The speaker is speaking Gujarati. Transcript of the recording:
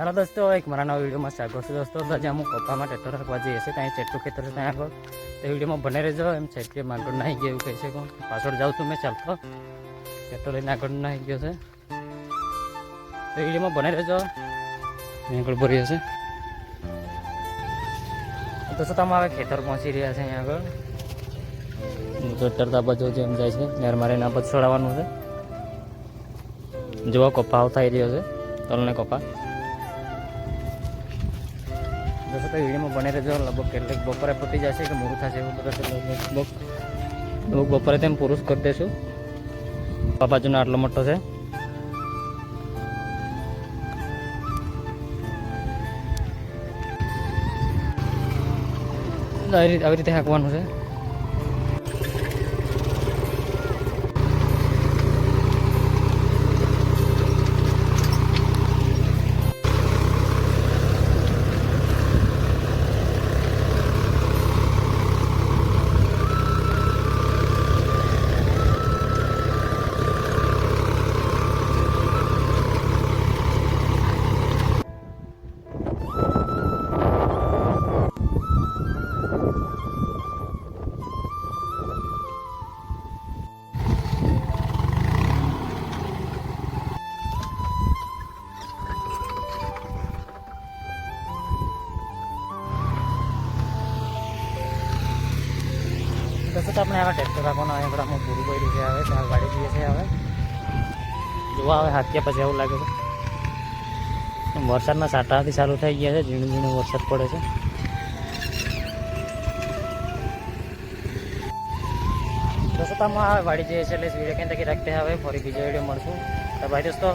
हेलो दोस्तों, एक मारा नवा वीडियो में स्वागत है। दोस्तों आज हम कपा में ट्रेक्टर हकवा जाइए ત્યાં ચેટલું ખેતર છે ત્યાં આગળ તો વિડીયોમાં બને રહેજો। એમ છે કે આગળ નાહી ગયો એવું કહે છે કોણ પાછળ જાઉં છું મેં ચાલતો ટ્રેક્ટર લઈને આગળ નાહી ગયો છે તો વિડીયોમાં બને રહેજો। આગળ ભરી હશે દોસ્તો તમે હવે ખેતર પહોંચી રહ્યા છે। અહીંયા આગળ ટ્રેક્ટર તો બાજુ જેમ જાય છે નેર મારે ના બધ છોડાવવાનું છે। જોવા કપા થઈ રહ્યો છે તલને કપા दोस्तों तो वीडियो में बने रहो। लगभग के बपोरे पती जाए कि मोरू थशे लगभग बपोरे तेम पुरुष कर देशू। बाजू ने आटलो मोटो है આવી રીતે હાંકવાનું છે। दोस्तों अपने आवा ट्रेक्टर आपको आंकड़ा में पूरी पड़ी से आए तो गाड़ी दिए से आए जो आए हाथ पीछे एवं लगे वरसाद साटा चालू थी गया है। झीणुं झीणुं वरसाद पड़े से दोस्तों તમે વાડી જઈએ છીએ એટલે વિડીયો ક્યાં તકી રાખતે હવે ફરી બીજો વિડીયો મળશું। તો ભાઈ દોસ્તો